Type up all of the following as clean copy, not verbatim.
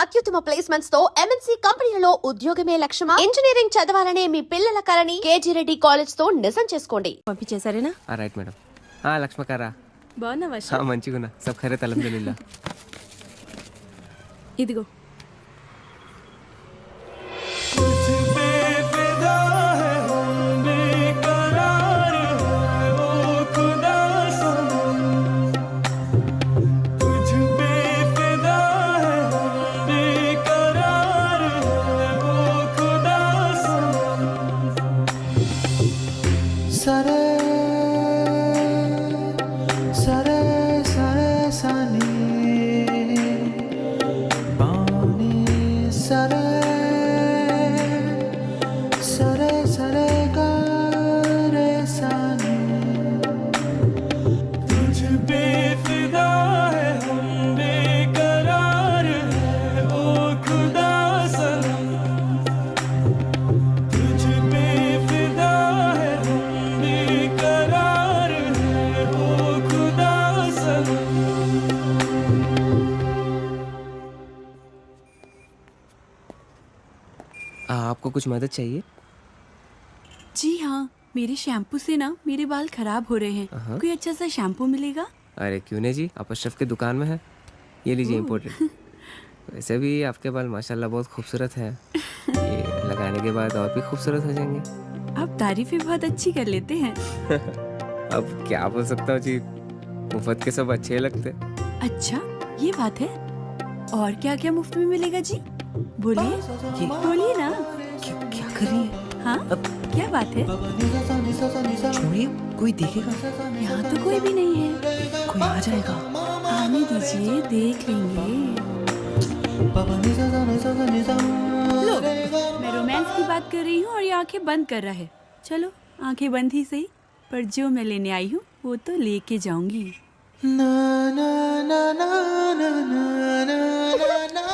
అత్యుత్తమ ప్లేస్మెంట్స్ తో ఎంఎన్సీ కంపెనీలలో ఉద్యోగమే లక్ష్యమా? ఇంజనీరింగ్ చదవాలనే మీ పిల్లల కలని కేజీ రెడ్డి కాలేజ్ తో నిజం చేసుకోండి. పంపించేసరేనా? Right madam. లక్ష్మకారా బాగున్నావా? మంచిగున్నా. సబ్ ఖైరత్ అల్హమ్దులిల్లా. ఇదిగో సరే సరే సరే సని బాని సరే సరే సరే గరే సని तुझ पे फिदा है हम बेकरार है ओ खुदा सनम तुझ पे फिदा है हम बेकरार है ओ खुदा सनम. आपको कुछ मदद चाहिए? जी हाँ, मेरे शैम्पू से ना मेरे बाल खराब हो रहे हैं. कोई अच्छा सा शैम्पू मिलेगा? अरे क्यों नहीं जी, आप अशरफ की दुकान में है. ये लीजिए इम्पोर्टेड. वैसे भी आपके बाल माशाल्लाह बहुत खूबसूरत है. ये लगाने के बाद और भी खूबसूरत हो जाएंगे. आप तारीफें बहुत अच्छी कर लेते हैं. अब क्या बोल सकता हूँ जी, मुफ्त के सब अच्छे लगते. अच्छा, ये बात है. और क्या क्या मुफ्त में मिलेगा जी? बोलिए बोलिए ना. क्या कर रही है? हाँ, क्या बात है? छोड़िए, कोई देखेगा. यहाँ तो कोई भी नहीं है. कोई आ जाएगा. आने दीजिए, देख लेंगे. लो, मैं रोमांस की बात कर रही हूँ और ये आंखें बंद कर रहा है. चलो, आंखें बंद ही सही, पर जो मैं लेने आई हूँ वो तो लेके जाऊंगी. ना ना ना ना ना ना ना ना.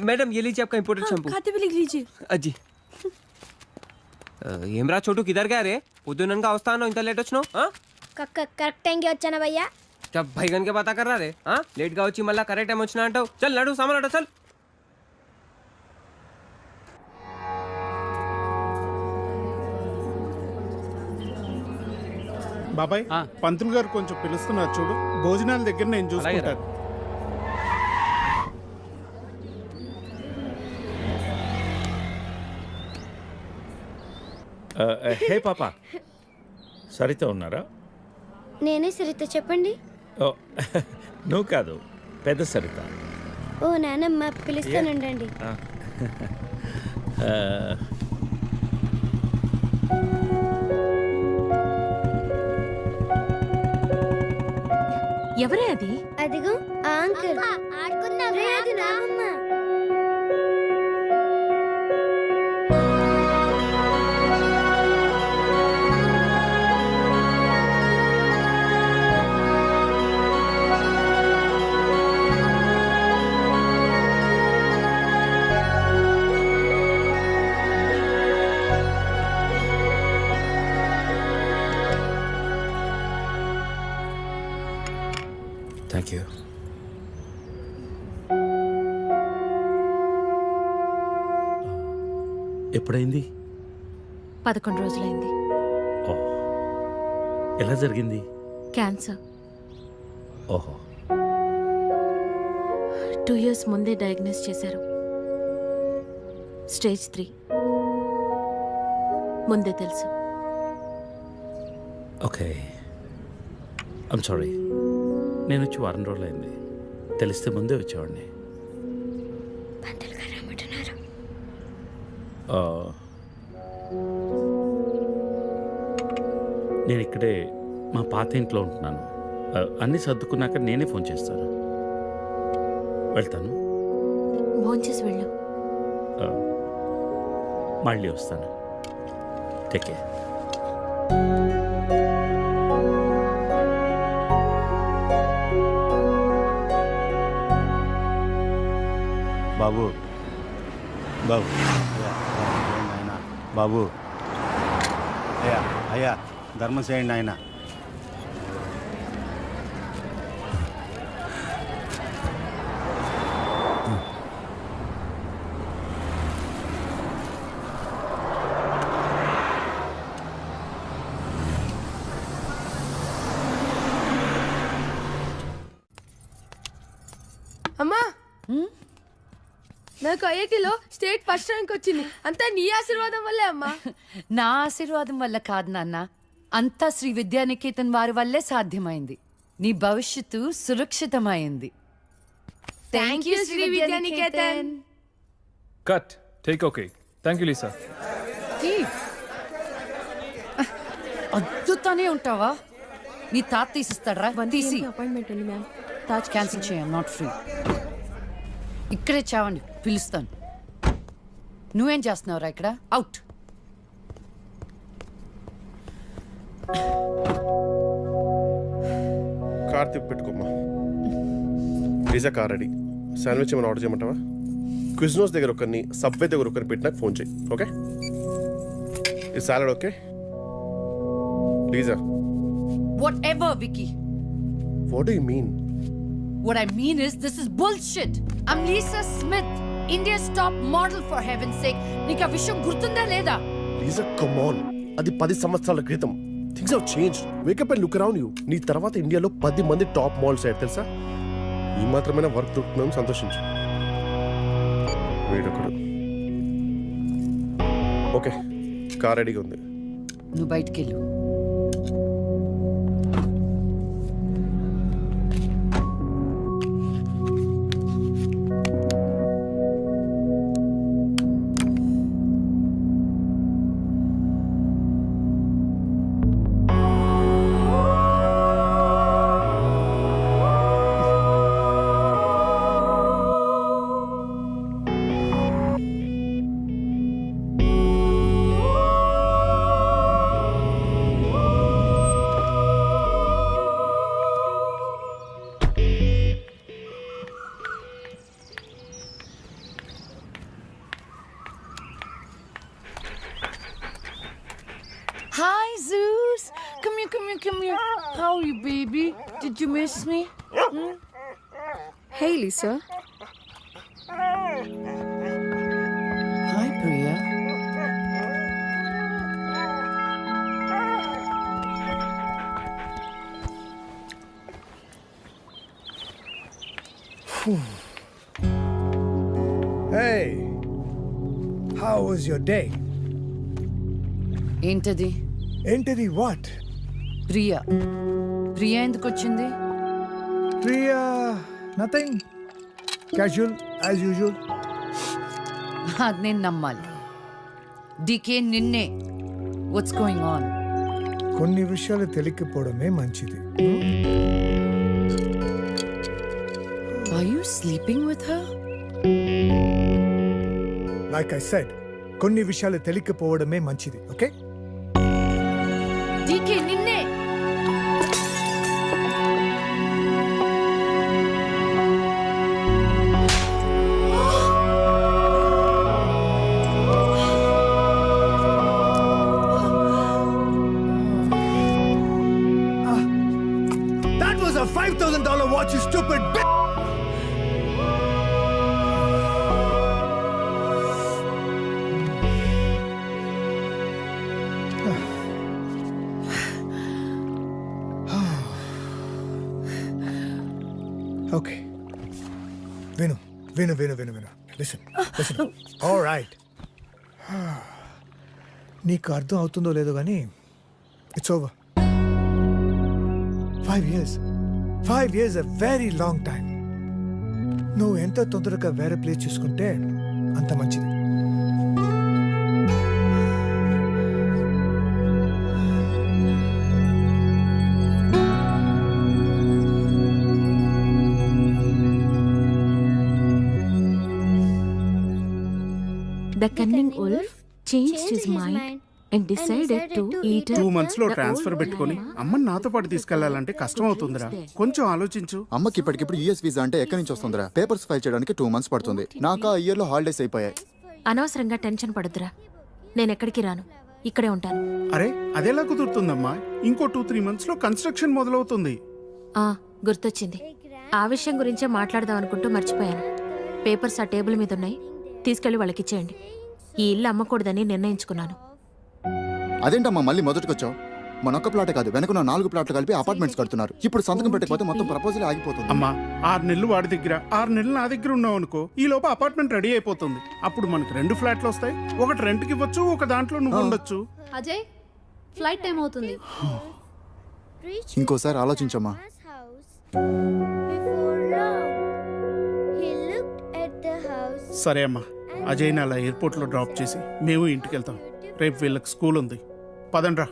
मैडम ये लीजिए आपका इम्पोर्टेड हाँ, शैम्पू. खाते भी लिख लीजिए. అజ్జి ఏమ్రా చోటు కిదర్ గా రే పొద్దుననగా వస్తాను ఇంత లేట్ వచ్చినావు కరెక్ట్ టైంకి వచ్చానా భయ్యా? क्या भैगन के बाता कर रहा रे लेट గా వచ్చి మళ్ళా కరెక్ట్ టైం వచ్చినా అంటావు చల్ నడు సామాన్ అడు చల్ బాబాయ్ పంతులు గారు కొంచెం పిలుస్తున్నారు చూడు. భోజనాల దగ్గర నేను చూసుకుంటాను. హే పాప, సరిత ఉన్నారా? నేనే సరిత, చెప్పండి. ఓ నువ్వు కాదు, పెద్ద సరిత. ఓ నానమ్మ, పిలుస్తానండి. ఎవరే అది? అదిగో ఆ అంకుల్. రే, అది నానమ్మ. Thank you. ఎప్పుడైంది? 11 రోజులైంది. ఓ, ఎలా జరిగింది? క్యాన్సర్. ఓహో, 2 years ముందే డయాగ్నోస్ చేశారు. స్టేజ్ 3. ముందే తెలుసు. ఓకే. I'm sorry. నేను వచ్చి వారం రోజులైంది. తెలిస్తే ముందే వచ్చేవాడిని. నేను ఇక్కడే మా పాత ఇంట్లో ఉంటున్నాను. అన్నీ సర్దుకున్నాక నేనే ఫోన్ చేస్తాను. వెళ్తాను. భోంచేసి వెళ్ళు. మళ్ళీ వస్తాను. Take care. బాబు బాబు నాయన బాబు అయ్యా అయ్యా ధర్మం చేయండి ఆయన. అమ్మా నాకు ఐఐటిలో స్టేట్ ఫస్ట్ ర్యాంక్ వచ్చింది అంతా నీ ఆశీర్వాదం వల్లే అమ్మా. నా ఆశీర్వాదం వల్ల కాదు నాన్న, అంతా శ్రీ విద్యానికేతన్ వారి వల్లే సాధ్యమైంది. నీ భవిష్యత్తు సురక్షితమైంది. Thank you Shri Vidyaniketan. Cut take okay. Thank you Lisa. అద్దుతానే ఉంటావా? నీ తాత తీసిస్తాడరా? తీసి అపాయింట్మెంట్ ఉంది మ్యామ్. తాజ్ క్యాన్సిల్ చేయం, నాట్ ఫ్రీ. ఇక్కడే చావండి, పిలుస్తాను. నువ్వేం చేస్తున్నావురా ఇక్కడ? అవుట్. కార్ తిప్పి పెట్టుకోమ్మా. Pizza car ready. శాండ్విచ్ ఏమైనా ఆర్డర్ చేయమంటావా? క్విజ్నోస్ దగ్గర ఒకరిని, సబ్వే దగ్గర ఒకరిని పెట్టినాక ఫోన్ చేయి. ఓకే? ఈ salad okay? లీజా, Whatever, Vicky. What do you mean? What I mean is, this is bullshit. I'm Lisa Smith, India's top model, for heaven's sake. నీకు ఆ విషయం గుర్తుందా లేదా? లీజా, కమ్ ఆన్. అది 10 సంవత్సరాల క్రితం. Things have changed. Wake up and look around you. నీ తర్వాత ఇండియాలో 10 మంది టాప్ మోడల్స్ అయ్యారు తెలుసా? ఈ మాత్రమైనా వర్క్ దొరుకుతుందని సంతోషించు. వీడొకడు. ఓకే, కార్ రెడీగా ఉంది. నువ్వు బయటికెళ్ళు. Hi, Zeus. Come here, come here, come here. How are you, baby? Did you miss me? Hey Lisa. Hi, Priya. Hey, how was your day? ఏంటది? Entity what? ప్రియా. ప్రియా ఎందుకు వచ్చింది? Priya, nothing. Casual as usual. అది నేను నమ్మాలి. DK నిన్నే. What's going on? కొన్ని విషయాలు తెలియకపోవడమే మంచిది. Are you sleeping with her? Like I said, కొన్ని విషయాలు తెలియకపోవడమే మంచిది. ఓకే? డీకే నిన్నే. That was a $5,000 watch, you stupid bitch! Okay. Vinu. Listen. All right. నీకు అర్థం అవుతుందో లేదో కానీ it's over. 5 years. 5 years a very long time. నువ్వు ఎంత తొందరగా వేరే ప్లేస్ చూసుకుంటే అంత మంచిది. The cunning wolf changed his mind and decided to eat 2 months లో ట్రాన్స్ఫర్ పెట్టుకొని అమ్మని నాతో పాటు తీసుకెళ్లాలంటే కష్టం అవుతుందిరా. కొంచెం ఆలోచించు. అమ్మకి ఇప్పటికిప్పుడు యూఎస్ వీసా అంటే ఎక్కడి నుంచి వస్తుందిరా? పేపర్స్ ఫైల్ చేయడానికి 2 months పడుతుంది. నాకు ఆ ఇయర్ లో హాలిడేస్ అయిపోయాయి. అనవసరంగా టెన్షన్ పడొద్దురా. నేను ఎక్కడికి రాను, ఇక్కడే ఉంటాను. అరే అదెలా కుదురుతుందమ్మా? ఇంకో 2-3 months లో కన్స్ట్రక్షన్ మొదలవుతుంది. గుర్తొచ్చింది. ఆ విషయం గురించే మాట్లాడదాం అనుకుంటూ మర్చిపోయాను. పేపర్స్ ఆ టేబుల్ మీద ఉన్నాయి, తీసుకెళ్లి వాళ్ళకి ఇచ్చేయండి. ఈ ఇల్లు అమ్మకూడదని నిర్ణయించుకున్నాను. అదేంటమ్మా మళ్ళీ మొదటికొచ్చావు? మనొక్క ప్లాట్ కాదు, వెనకున్న 4 ప్లాట్లు కలిపి అపార్ట్మెంట్స్ కడుతున్నారు. ఇప్పుడు సంతకం పెట్టకపోతే మొత్తం ప్రపోజల్ ఆగిపోతుంది. అమ్మా 6 నెలలు వాడి దగ్గర 6 నెలలు నా దగ్గర ఉన్నావు అనుకో, ఈ లోపు అపార్ట్మెంట్ రెడీ అయిపోతుంది. అప్పుడు మనకి 2 ఫ్లాట్లు వస్తాయి. ఒకటి రెంట్కి ఇవ్వచ్చు, ఒక దాంట్లో నువ్వు ఉండొచ్చు. అజయ్ ఫ్లైట్ టైం అవుతుంది. ఇంకోసారి ఆలోచించమ్మా. సరే అమ్మా, అజయ్ని అలా ఎయిర్పోర్ట్లో డ్రాప్ చేసి మేము ఇంటికి వెళ్తాం. రేపు వీళ్ళకి స్కూల్ ఉంది. పదండ్రా.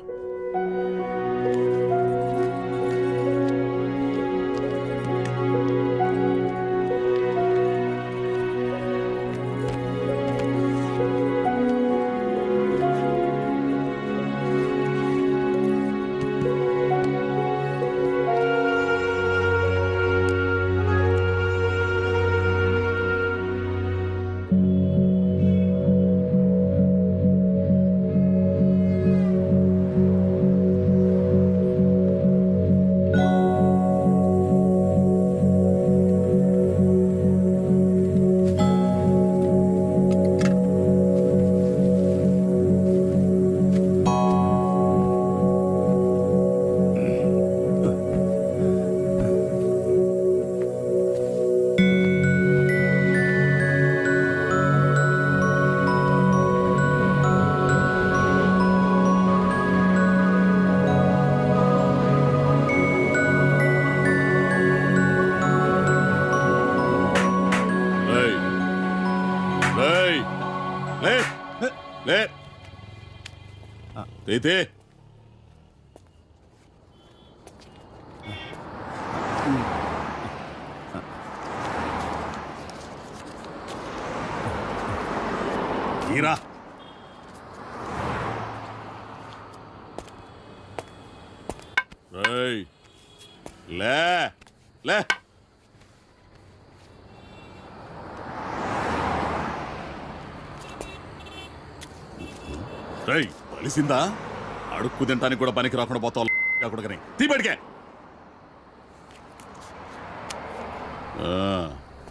తీరా లే లే కలిసిందా? అడుక్కు తింటానికి కూడా పనికి రాకుండా పోతావు. తీబడికే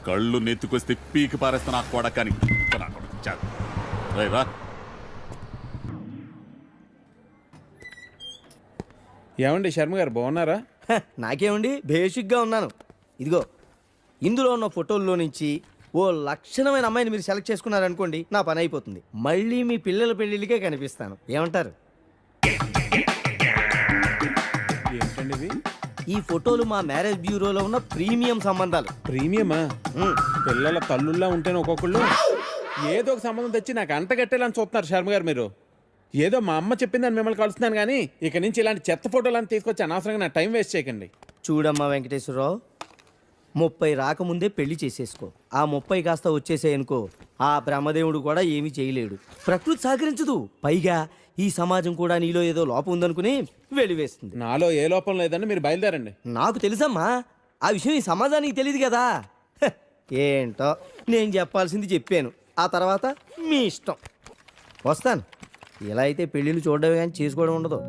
కళ్ళు నెత్తుకొస్తే పీకి పారేస్తా నా కొడకని. రా. ఏమండి శర్మ గారు బాగున్నారా? నాకేమండి బేసిక్గా ఉన్నాను. ఇదిగో ఇందులో ఉన్న ఫోటోల్లో నుంచి ఓ లక్షణమైన అమ్మాయిని మీరు సెలెక్ట్ చేసుకున్నారనుకోండి, నా పని అయిపోతుంది. మళ్ళీ మీ పిల్లల పెళ్ళిళ్ళకే కనిపిస్తాను. ఏమంటారు? ఏంటండి ఇవి? ఈ ఫోటోలు మా మ్యారేజ్ బ్యూరోలో ఉన్న ప్రీమియం సంబంధాలు. ప్రీమియమా? పిల్లల తల్లుల్లా ఉంటేనే ఒక్కొక్కళ్ళు ఏదో ఒక సంబంధం తెచ్చి నాకు అంటగట్టేలని చూస్తున్నారు శర్మ గారు మీరు. ఏదో మా అమ్మ చెప్పిందని మిమ్మల్ని కలుస్తున్నాను కానీ ఇక నుంచి ఇలాంటి చెత్త ఫోటోలను తీసుకొచ్చి అనవసరంగా నా టైం వేస్ట్ చేయకండి. చూడమ్మా వెంకటేశ్వరరావు, 30 రాకముందే పెళ్లి చేసేసుకో. ఆ 30 కాస్త వచ్చేసేయనుకో, ఆ బ్రహ్మదేవుడు కూడా ఏమీ చేయలేడు. ప్రకృతి సహకరించదు. పైగా ఈ సమాజం కూడా నీలో ఏదో లోపం ఉందనుకుని వెలివేస్తుంది. నాలో ఏ లోపం లేదని మీరు బయలుదేరండి. నాకు తెలుసమ్మా, ఆ విషయం ఈ సమాజానికి తెలియదు కదా. ఏంటో నేను చెప్పాల్సింది చెప్పాను, ఆ తర్వాత మీ ఇష్టం. వస్తాను. ఇలా అయితే పెళ్ళిళ్ళు చూడడమే కానీ చేసుకోవడం ఉండదు.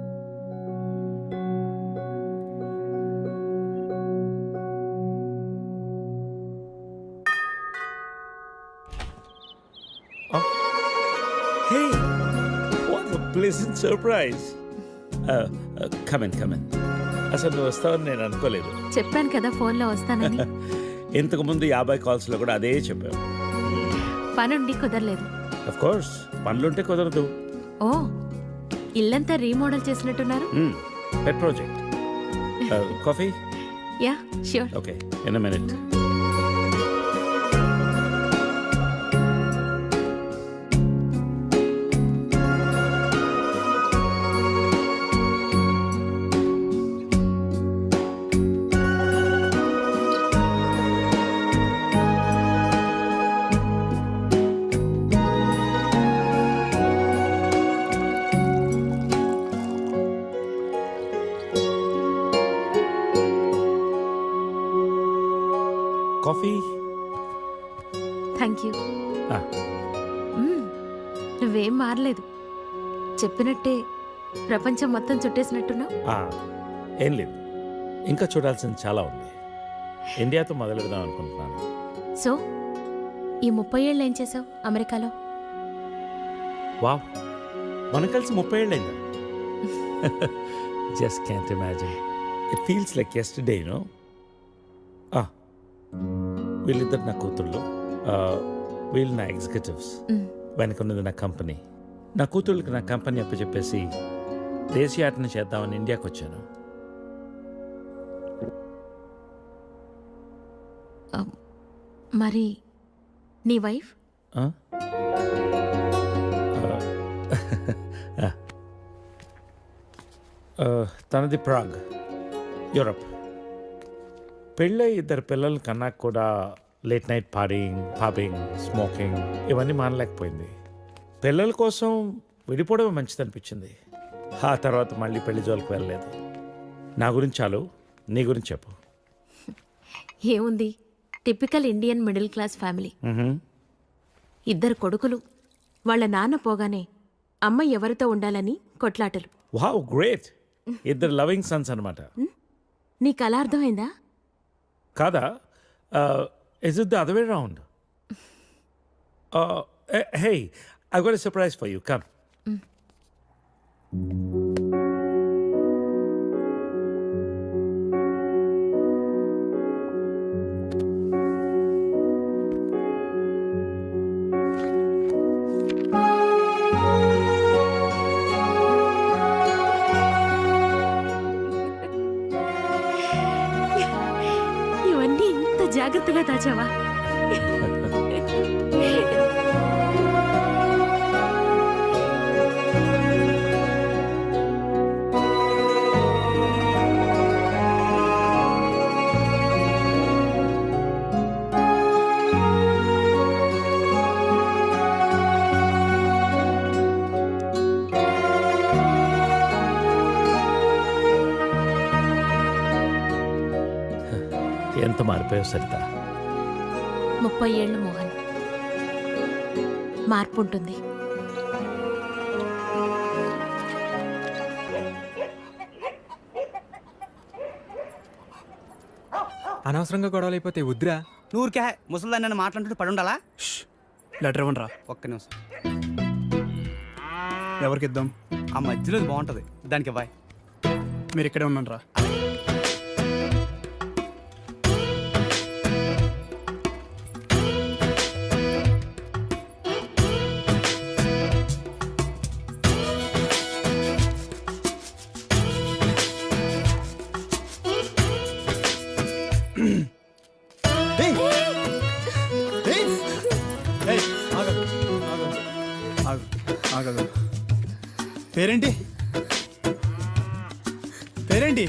Hey, what a pleasant surprise. Come in. అసలు నువ్వు వస్తావని నేను అనుకోలేదు. చెప్పాను కదా ఫోన్లో వస్తానని. ఇంతకుముందు 50 కాల్స్లో కూడా అదే చెప్పావు. పనుండి కుదరలేదు. అఫ్ కోర్స్ పనులుంటే కుదరదు. ఓ, ఇల్లంతా రీమోడల్ చేసినట్టున్నారు. పెట్ project. Coffee? Yeah sure. Okay, in a minute. Coffee? Thank you. నువ్వేం మారలేదు. చెప్పినట్టే ప్రపంచం మొత్తం చుట్టేసినట్టున్నావు. ఏం లేదు, ఇంకా చూడాల్సింది చాలా ఉంది. ఇండియాతో మొదలు పెడదాం అనుకుంటున్నాను. సో ఈ 30 ఏళ్ళు ఏం చేసావు అమెరికాలో? వావ్, మనం కలిసి 30 ఏళ్ళైందా? Just can't imagine. It feels like yesterday, no. వీళ్ళిద్దరు నా కూతుళ్ళు, వీళ్ళు నా ఎగ్జిక్యూటివ్స్, వెనకున్నది నా కంపెనీ. నా కూతుళ్ళకి నా కంపెనీ అప్పచెప్పేసి దేశీయాటన చేద్దామని ఇండియాకి వచ్చాను. మరి నీ వైఫ్? తనది ప్రాగ్, యూరప్. పెళ్ళై 2 పిల్లలు కన్నా కూడా late night partying, pubbing, smoking ఇవన్నీ మానలేకపోయింది. పిల్లల కోసం విడిపోవడం మంచిది అనిపించింది. ఆ తర్వాత మళ్ళీ పెళ్లి జోలికి వెళ్ళలేదు. నా గురించి చాలు, నీ గురించి చెప్పు. ఏముంది, typical Indian middle class family. 2 కొడుకులు. వాళ్ళ నాన్న పోగానే అమ్మ ఎవరితో ఉండాలని కొట్లాటలు. Wow, great. 2 లవింగ్ సన్స్ అనమాట. నీకు అలా అర్థమైందా? కాదా? Is it the other way round? Hey, I got a surprise for you. Come. ఇవన్నీ ఇంత జాగ్రత్తగా దాచావా? ఎంత మారిపోయావు సరిత. 30 ఏళ్ళు మోహన్. మార్పు ఉంటుంది. అనవసరంగా గొడవలు అయిపోతే వద్దురా. నూరికే ముసలిదాన్ని నన్ను మాట్లాడుతూ పడి ఉండాలా? లెటర్ ఇవ్వండి రా. ఒక్క నిమిషం. ఎవరికి ఇద్దాం? ఆ మధ్యలో బాగుంటుంది, దానికి ఇవ్వాలి. మీరు ఇక్కడే ఉన్నాను రా. పేరేంటి? పేరేంటి?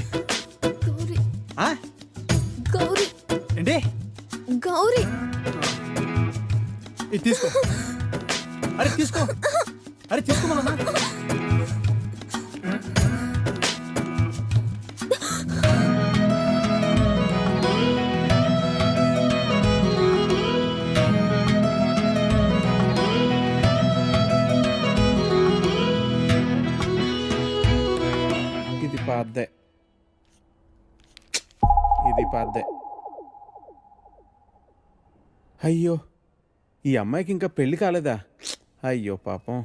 గౌరీ. ఏంటి? గౌరీ. ఇది తీసుకో. అరే తీసుకో. అరే తీసుకోమన్నా. ఇది పాద్దే. అయ్యో, ఈ అమ్మాయికి ఇంకా పెళ్లి కాలేదా? అయ్యో పాపం.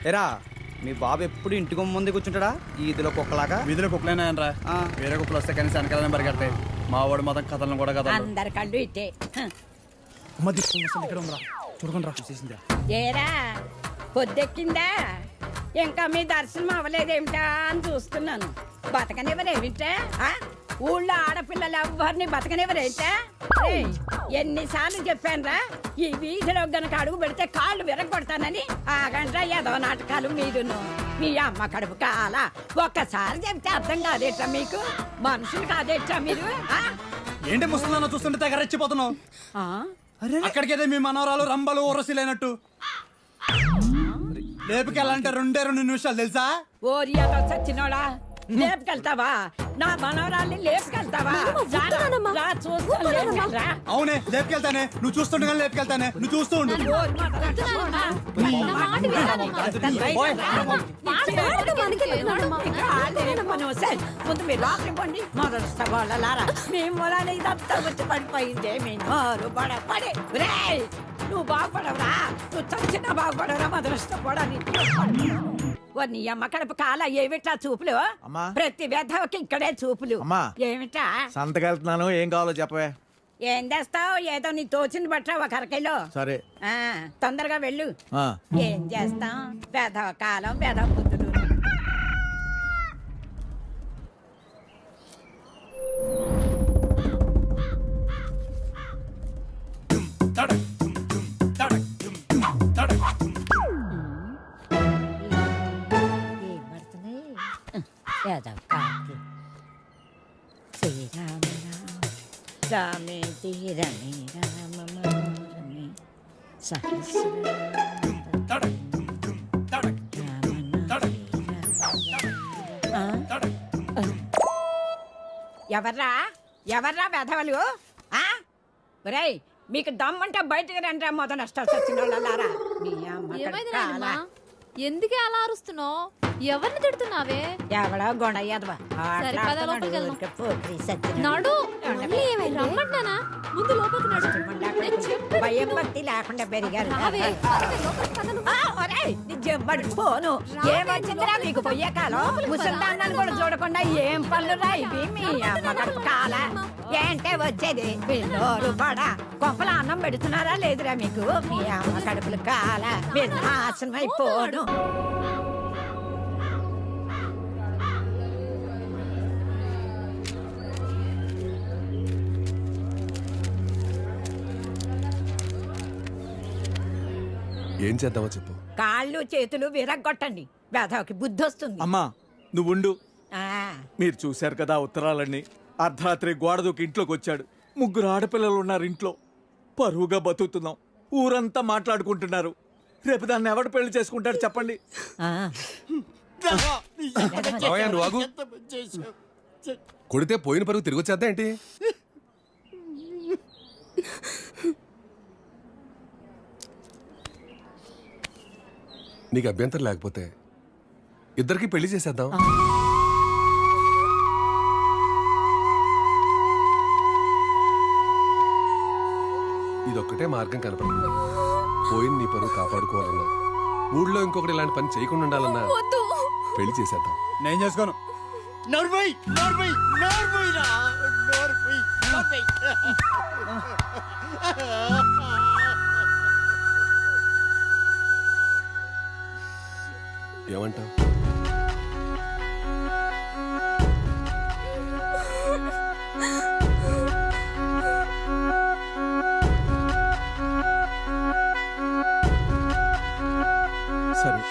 ఎరా, మీ బాబు ఎప్పుడు ఇంటి ముందే కూర్చుంటాడా? ఈదిలో కుక్కలాగా. వీధిలో కుక్కలేనాయనరా, వేరే కుక్కలు వస్తే కనీసం వెనకాలనే పరిగెడతాయి. మా వాడు మాత్రం కథలను కూడా కదా. అందరి కళ్ళు ఇట్టే. చూడకుండా రా, చూసేసిందిరా. ఏరా, పొద్దెక్కిందా? ఇంకా మీ దర్శనం అవ్వలేదేమిటా అని చూస్తున్నాను. బతకనివ్వరేమిటా? ఊళ్ళో ఆడపిల్లలు ఎవ్వరిని బతకనివ్వరేమిటా? ఎన్నిసార్లు చెప్పానురా, ఈ వీధిలో గనక అడుగు పెడితే కాళ్ళు విరగొడతానని. ఆగండ్రా ఏదో నాటకాలు మీదును. మీ అమ్మ కడుపు కాల ఒక్కసారి చెప్తే అర్థం కాదేట్రా మీకు? మనుషులు కాదేట్రా మీరు? ఏంటి ముసలిదాన్ని చూస్తుంటే తెగ రెచ్చిపోతున్నావు? అక్కడికైతే మీ మనవరాలు రంబలు ఊరసిలేనట్టు. లేపుకెళ్ళాలంటే 2 నిమిషాలు తెలుసా? ఓరియాతో చచ్చినోడా లేపుకెళ్తావా? నా మనవరాల్ని లేపుకెళ్తావా? రా, చూస్తాను, లేపుకెళ్ళరా. అవునే లేపుకెళ్తానే, నువ్వు చూస్తుండగా లేపుకెళ్తానే, నువ్వు చూస్తూ ఉండు. ఓరి మాటరా. ముందు మీరు లోపలికి పోండి. మొదటి వాళ్ళలారా మీ మూలాన ఇదంతా వచ్చి పడిపోయిందే. మీ నోరు పడే నువ్వు బాగుపడవురా, నువ్వు చచ్చినా బాగుపడవురా. మొదలష్టపడని నీ అమ్మ కడుపు కాల ఏమిటా చూపులు? ప్రతి వ్యధకి ఇక్కడే చూపులు. ఏమిటా సంతకెళ్తున్నాను, ఏం కావాలో చెప్పవే. ఏం చేస్తావు? ఏదో నీ తోచింది బట్ట ఒక అరకైలో. సరే తొందరగా వెళ్ళు. ఏం చేస్తాం? వ్యధవ కాలం, వ్యధవ బుద్ధులు. శ్రీరామ రామే తీరమే రామ మనోరమే ఎవర్రా ఎవర్రా వెధవలు? ఒరేయ్ మీకు దమ్మంటే బయటకు రండి. మొదలు నష్టాలు వచ్చిన వాళ్ళారా. మీ అమ్మ ఎందుకే అలా అరుస్తున్నావు? ఎవరిని తిడుతున్నావే? ఎవడో గొడయ్యదవా భయం భక్తి లేకుండా పెరిగారు. పోను ఏమొచ్చిందిరా మీకు పొయ్యే కాలం? ముసల్దాన్ని కూడా చూడకుండా ఏం పనులు రా ఇవి? మీ అమ్మ కడుపు కాల ఏంటే వచ్చేది? పిల్లోరు పడా కొంపల అన్నం పెడుతున్నారా లేదురా మీకు? మీ అమ్మ కడుపులు కాల మీరు నాశనం అయిపోను. ఏం చేద్దామో చెప్పు. కాళ్ళు చేతులు విరగ్గొట్టండి, వేధవకి బుద్ధి వస్తుంది. అమ్మా నువ్వుండు. ఆ, మీరు చూశారు కదా ఉత్తరాలన్నీ. అర్ధరాత్రి గోడ దూకి ఇంట్లోకి వచ్చాడు. 3 ఆడపిల్లలు ఉన్నారు ఇంట్లో. పరువుగా బతుకుతున్నాం. ఊరంతా మాట్లాడుకుంటున్నారు. రేపు దాన్ని ఎవడు పెళ్లి చేసుకుంటాడు చెప్పండి? కొడితే పోయిన పరుగు తిరిగి వచ్చేద్దా ఏంటి? నీకు అభ్యంతరం లేకపోతే ఇద్దరికి పెళ్లి చేసేద్దాం. ఇదొక్కటే మార్గం కనపడుతుంది. పోయిన నీ పరువు కాపాడుకోవాలన్నా, ఊళ్ళో ఇంకొకటి ఇలాంటి పని చేయకుండా ఉండాలన్నా పెళ్లి చేసేద్దాం. నేను చేసుకోను. ఏమంటావు? సరే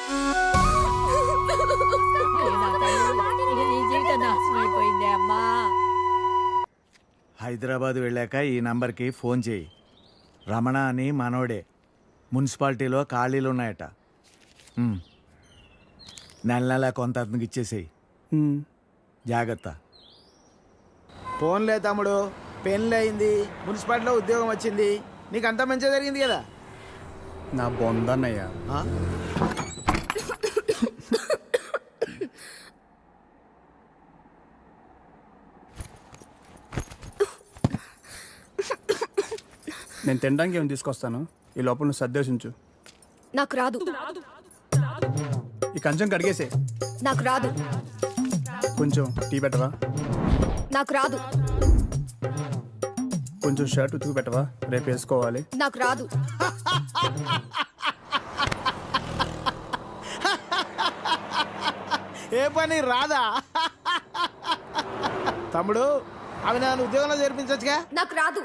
హైదరాబాద్ వెళ్ళాక ఈ నంబర్కి ఫోన్ చేయి. రమణ అని మనోడే. మున్సిపాలిటీలో ఖాళీలు ఉన్నాయట. నెల కొంత అతనికి ఇచ్చేసేయి. జాగ్రత్త. ఫోన్లే తమ్ముడు, పెళ్ళి అయింది, మున్సిపాలిటీలో ఉద్యోగం వచ్చింది, నీకు అంతా మంచిగా జరిగింది కదా. నా బొందన్నయ్యా. నేను తినడానికి ఏమి తీసుకొస్తాను, ఈ లోపల నువ్వు సర్దేశించు. నాకు రాదు. ఈ కంచం కడిగేసే. నాకు రాదు. కొంచెం టీ పెట్టవా? నాకు రాదు. కొంచెం షర్ట్ ఉతుకు పెట్టవా, రేపు వేసుకోవాలి. నాకు రాదు. ఏ పని రాదా తమ్ముడు? అవి నన్ను ఉద్యోగంలో చేర్పించచ్చుగా. నాకు రాదు.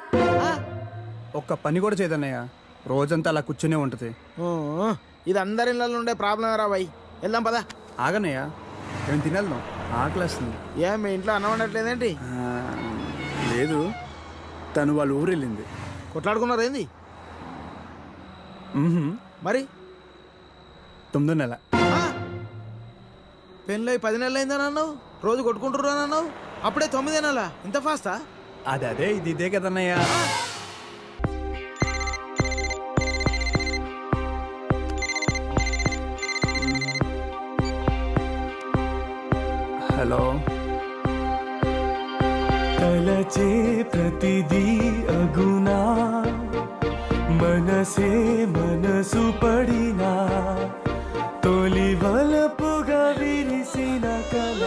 ఒక్క పని కూడా చేయదన్నయ్య, రోజంతా అలా కూర్చునే ఉంటుంది. ఇది అందరి ఇళ్ళలో ఉండే ప్రాబ్లం రా బాయ్. వెళ్దాం పదా. ఆగన్నయ్య, మేము తినేద్దాం, ఆకలేస్తుంది. ఏం మీ ఇంట్లో అన్నం వండట్లేదేంటి? లేదు, తను వాళ్ళ ఊరు వెళ్ళింది. కొట్లాడుకున్నారు ఏంది మ్హూ. మరి? 9 నెలలు. పెళ్ళై 10 నెలలు అయిందని అన్నావు, రోజు కొట్టుకుంటుర్రు అని అన్నావు, అప్పుడే 9 నెలలా? ఇంత ఫాస్టా? అదే ఇది ఇదే కదన్నయ్యా. హలో. తలచే ప్రతిదీ అగునా, మనసే మనసు పడినా, తొలి వలపుగా విరిసిన కళ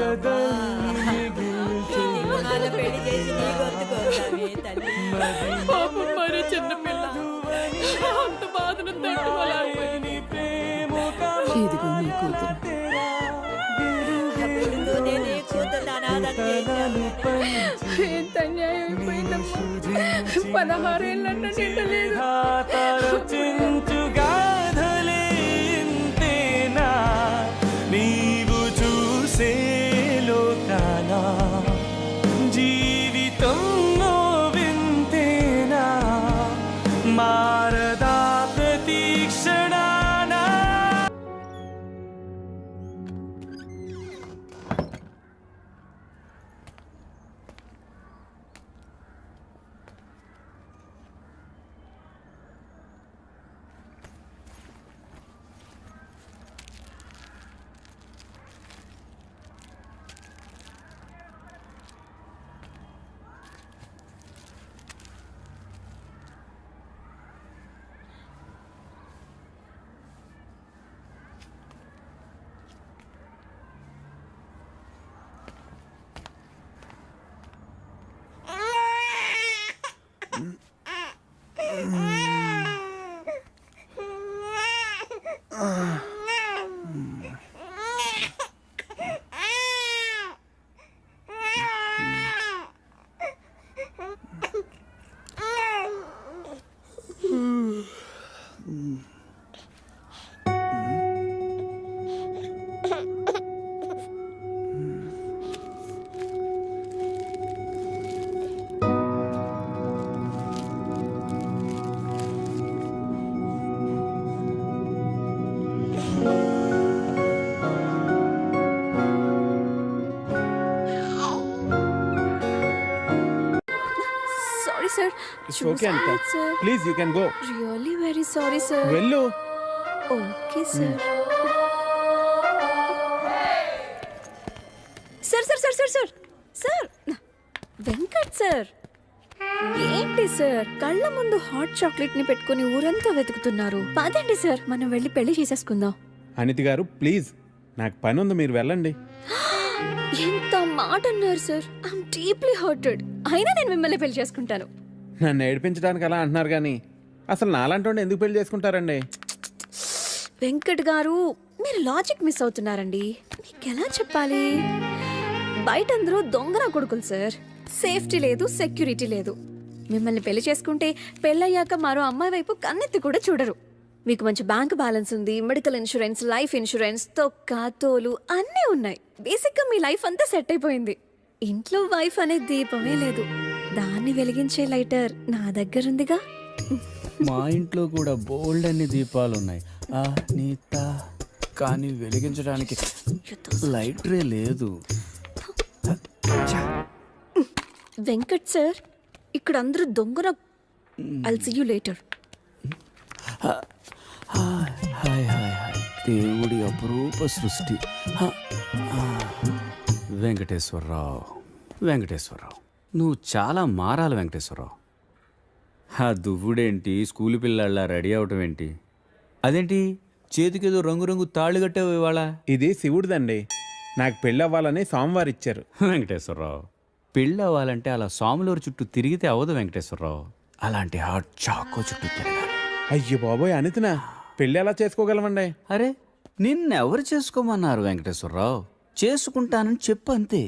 ఎదల్ని మిగిల్చే. ఇదిగో నీ కూతురు. ఎంత అన్యాయం అయిపోయిందమ్మా. 16 ఏళ్ళన్నా నిండలేదు. నీవు చూసే లోకానా, జీవితం వింతేనా, మారదా ప్రతీక్షణానా. Sorry sir. ఓకే అంట. Please you can go. Really very sorry sir. వెళ్ళు. Okay sir. Sir sir sir sir sir sir Venkat sir, ఏంటి సార్ కళ్ళ ముందు హాట్ చాక్లెట్ ని పెట్టుకుని ఊరంతా వెతుకుతున్నారు? పదండి సార్, మనం వెళ్ళి పెళ్లి చేసేసుకుందాం. అనితి గారు ప్లీజ్, నాకు పని ఉంది, మీరు వెళ్ళండి. ఎంత మాట అన్నారు సార్. I'm deeply hurted. అయినా నేను మిమ్మల్ని పెళ్లి చేసుకుంటాను. నన్ను ఏడిపించడానికి అలా అంటున్నారు కానీ అసలు నాలాంటి ఎందుకు పెళ్లి చేసుకుంటారండి? వెంకట్ గారు, మీరు లాజిక్ మిస్ అవుతున్నారండి. మీకు ఎలా చెప్పాలి? బయట అందరూ దొంగన కొడుకులు సార్. సేఫ్టీ లేదు, సెక్యూరిటీ లేదు. మిమ్మల్ని పెళ్లి చేసుకుంటే పెళ్ళయ్యాక మరో అమ్మాయి వైపు కన్నెత్తి కూడా చూడరు. మీకు మంచి బ్యాంక్ బ్యాలెన్స్ ఉంది, మెడికల్ ఇన్సూరెన్స్, లైఫ్ ఇన్సూరెన్స్, తొక్క తోలు అన్నీ ఉన్నాయి. బేసిక్గా మీ లైఫ్ అంతా సెట్ అయిపోయింది. ఇంట్లో వైఫ్ అనే దీపమే లేదు, దాన్ని వెలిగించే లైటర్ నా దగ్గర ఉందిగా. మా ఇంట్లో కూడా బోల్డ్ అన్ని దీపాలు ఉన్నాయి నీత, కానీ వెలిగించడానికి లైటరే లేదు. వెంకట్ సార్, ఇక్కడ అందరూ దొంగన. I'll see you later. Hi hi hi hi. దేవుడి అపురూప సృష్టి. వెంకటేశ్వరరావు, వెంకటేశ్వరరావు, నువ్వు చాలా మారాలి వెంకటేశ్వరరావు. ఆ దువ్వుడేంటి, స్కూల్ పిల్లల్లా రెడీ అవటం ఏంటి? అదేంటి చేతికేదో రంగురంగు తాళ్ళు కట్టావు ఇవాళ? ఇది శివుడిదండి, నాకు పెళ్ళి అవ్వాలని స్వామివారు ఇచ్చారు. వెంకటేశ్వరరావు, పెళ్ళి అవ్వాలంటే అలా స్వాములూరు చుట్టూ తిరిగితే అవ్వదు వెంకటేశ్వరరావు. అలాంటి హాట్ చాకో చుట్టూ తిరగాలి. అయ్యో బాబోయ్ అనితనా, పెళ్ళి ఎలా చేసుకోగలమండి? అరే నిన్నెవరు చేసుకోమన్నారు వెంకటేశ్వరరావు? చేసుకుంటానని చెప్పు అంతే,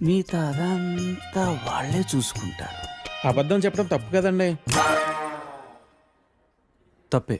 మిగతా అదంతా వాళ్ళే చూసుకుంటారు. అబద్ధం చెప్పడం తప్పు కదండి. తప్పే.